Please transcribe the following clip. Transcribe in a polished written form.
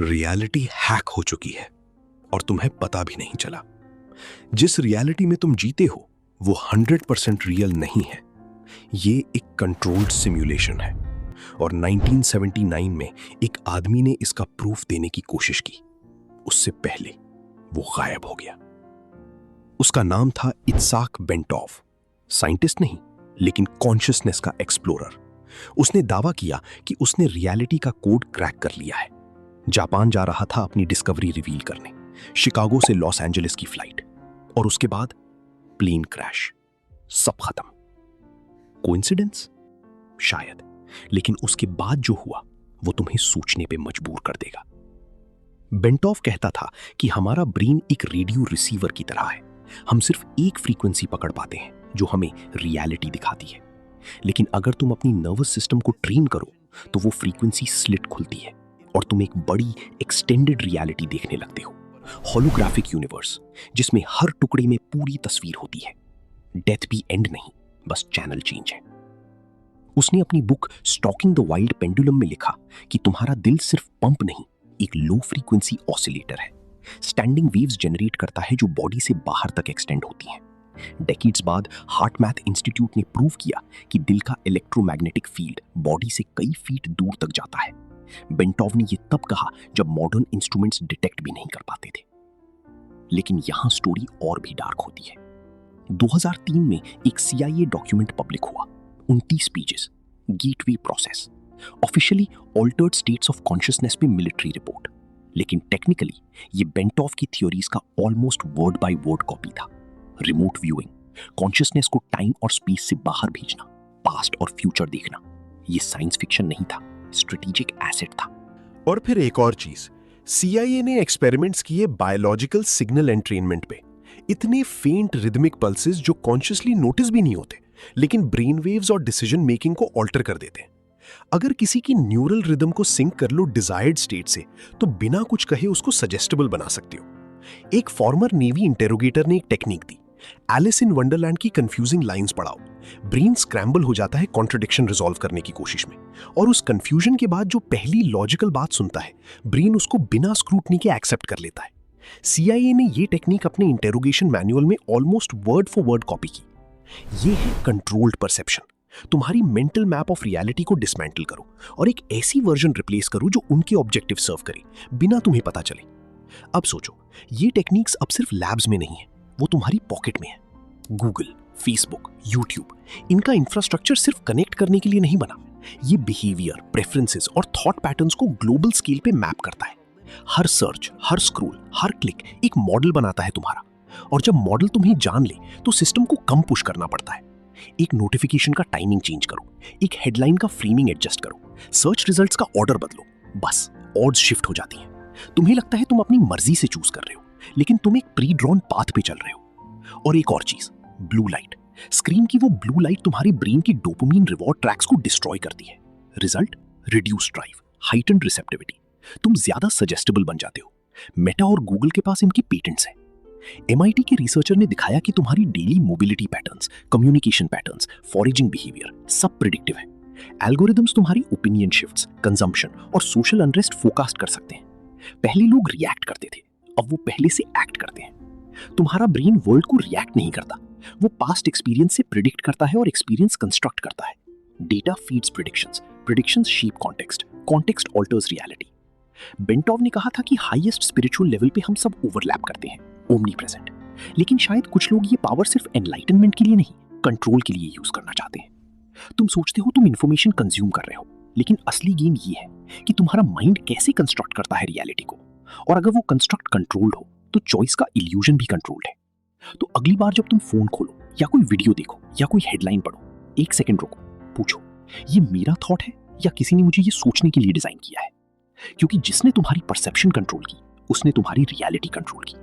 Reality hack हो चुकी है और तुम्हें पता भी नहीं चला। जिस रियलिटी में तुम जीते हो वो 100% रियल नहीं है। ये एक कंट्रोल्ड सिमुलेशन है और 1979 में एक आदमी ने इसका प्रूफ देने की कोशिश की। उससे पहले वो गायब हो गया। उसका नाम था इत्साक बेंटोव। साइंटिस्ट नहीं, लेकिन कॉन्शियसनेस का एक्सप्लोरर। उसने दावा किया कि उसने रियलिटी का कोड क्रैक कर लिया है। जापान जा रहा था अपनी डिस्कवरी रिवील करने, शिकागो से लॉस एंजलिस की फ्लाइट, और उसके बाद प्लेन क्रैश। सब खत्म। कोइंसिडेंस? शायद, लेकिन उसके बाद जो हुआ वो तुम्हें सोचने पे मजबूर कर देगा। बेंटोव कहता था कि हमारा ब्रेन एक रेडियो रिसीवर की तरह है। हम सिर्फ एक फ्रीक्वेंसी पकड़ पाते हैं जो हमें रियलिटी दिखाती है, लेकिन अगर तुम अपनी नर्वस सिस्टम को ट्रेन करो तो वो फ्रीक्वेंसी स्लिट खुलती है और तुम एक बड़ी एक्सटेंडेड रियलिटी देखने लगते हो। होलोग्राफिक यूनिवर्स, जिसमें हर टुकड़े में पूरी तस्वीर होती है। डेथ भी एंड नहीं, बस चैनल चेंज है। उसने अपनी book stalking the wild pendulum में लिखा कि तुम्हारा दिल सिर्फ पंप नहीं, एक लो फ्रीक्वेंसी ऑसिलेटर है। स्टैंडिंग वेव्स जनरेट करता है जो बॉडी से बाहर तक एक्सटेंड होती हैं। डेकेड्स बाद हार्ट मैथ इंस्टीट्यूट ने प्रूव किया कि दिल का इलेक्ट्रोमैग्नेटिक फील्ड बॉडी से कई फीट दूर तक जाता है। बेंटोव ने यह तब कहा जब मॉडर्न इंस्ट्रूमेंट्स डिटेक्ट भी नहीं कर पाते थे। लेकिन यहां स्टोरी और भी डार्क होती है। 2003 में एक CIA डॉक्यूमेंट पब्लिक हुआ, 29 pages, gateway process, officially altered states of consciousness पे मिलिट्री रिपोर्ट। लेकिन टेक्निकली ये बेंटोव की थ्योरीज का almost word by word copy था। रिमोट व्यूइंग, कॉन्शियसनेस को टाइम और स्पेस से बाहर भेजना, पास्ट और फ्यूचर देखना, ये साइंस फिक्शन नहीं था, स्ट्रेटेजिक एसेट था। और फिर एक और चीज, CIA ने एक्सपेरिमेंट्स किए बायोलॉजिकल सिग्नल एंट्रेनमेंट पे। इतने फेंट रिदमिक पल्सेस जो कॉन्शियसली नोटिस भी नहीं होते, लेकिन ब्रेन वेव्स और डिसीजन मेकिंग को ऑल्टर कर देते हैं। अगर किसी की न्यूरल रिदम को सिंक कर लो डिजायर्ड स्टेट से, तो बिना कुछ कहे उसको सजेस्टेबल बना सकते हो। एक फॉर्मर नेवी इंटेरोगेटर ने एक टेक्निक दी, एलिस इन वंडरलैंड की कंफ्यूजिंग लाइंस पढ़ाओ। ब्रेन स्क्रैम्बल हो जाता है कॉन्ट्रडिक्शन रिजॉल्व करने की कोशिश में, और उस कंफ्यूजन के बाद जो पहली लॉजिकल बात सुनता है, ब्रेन उसको बिना स्क्रूटनी के एक्सेप्ट कर लेता है। CIA ने ये टेक्निक अपने इंटेरोगेशन मैनुअल में almost word for word copy की। ये है कंट्रोल्ड परसेप्शन। तुम्हारी मेंटल मैप ऑफ रियलिटी को डिसमेंटल करो और एक ऐसी वर्जन रिप्लेस करो जो उनके ऑब्जेक्टिव सर्व करे, बिना तुम्हें पता चले। अब सोचो, ये टेक्निक्स अब सिर्फ लैब्स में नहीं है, वो तुम्हारी पॉकेट में है। गूगल, फेसबुक, यूट्यूब, इनका इंफ्रास्ट्रक्चर सिर्फ कनेक्ट करने के लिए नहीं बना। ये बिहेवियर, प्रेफरेंसेस और थॉट पैटर्न्स को ग्लोबल स्केल पे मैप करता है। हर सर्च, हर स्क्रॉल, हर क्लिक एक मॉडल बनाता है तुम्हारा, और जब मॉडल तुम्हें जान ले तो सिस्टम को कम पुश करना पड़ता है। एक नोटिफिकेशन का टाइमिंग चेंज करो, एक हेडलाइन का फ्रेमिंग एडजस्ट करो, सर्च रिजल्ट्स का ऑर्डर बदलो, बस ऑड्स शिफ्ट हो जाती हैं। तुम्हें लगता है तुम अपनी मर्जी से चूज कर रहे हो, लेकिन तुम एक प्री ड्रॉन पाथ पे चल रहे हो। और एक और चीज, ब्लू लाइट। स्क्रीन की वो ब्लू लाइट तुम्हारे ब्रेन की डोपामिन रिवॉर्ड ट्रैक्स को डिस्ट्रॉय करती है। Result, reduced drive, heightened receptivity. तुम ज्यादा सजेस्टेबल बन जाते हो। मेटा और गूगल के पास इनकी पेटेंट्स हैं। MIT के रिसर्चर ने दिखाया कि तुम्हारी daily mobility patterns, communication patterns, foraging behaviour सब प्रिडिक्टिव है। एल्गोरिदम्स तुम्हारी ओपिनियन शिफ्ट्स, कंजम्पशन और सोशल अनरेस्ट फोरकास्ट कर सकते हैं। पहले लोग रिएक्ट करते थे, अब वो पहले से एक्ट करते हैं। तुम्हारा ब्रेन वर्ल्ड को रिएक्ट नहीं करता, वो पास्ट एक्सपीरियंस से प्रिडिक्ट करता है और एक्सपीरियंस कंस्ट्रक्ट करता है। Data feeds predictions, predictions shape context, context alters reality. Bentov ने कहा था कि हाईएस्ट स्पिरिचुअल लेवल पे हम सब ओवरलैप करते हैं, ओमनी प्रेजेंट। लेकिन शायद कुछ लोग ये पावर सिर्फ एनलाइटनमेंट के लिए नहीं, कंट्रोल के लिए यूज करना चाहते हैं। तुम सोचते हो तुम इंफॉर्मेशन कंज्यूम कर रहे हो, लेकिन असली गेम ये है कि तुम्हारा माइंड कैसे कंस्ट्रक्ट करता है रियलिटी को। और अगर वो कंस्ट्रक्ट कंट्रोल्ड हो तो चॉइस का इल्यूजन भी कंट्रोल्ड है। तो अगली बार जब तुम फोन खोलो या कोई वीडियो देखो या कोई हेडलाइन पढ़ो, एक सेकंड रुको, पूछो ये मेरा थॉट है या किसी ने मुझे ये सोचने के लिए डिजाइन किया है। क्योंकि जिसने तुम्हारी परसेप्शन कंट्रोल की, उसने तुम्हारी रियलिटी कंट्रोल की।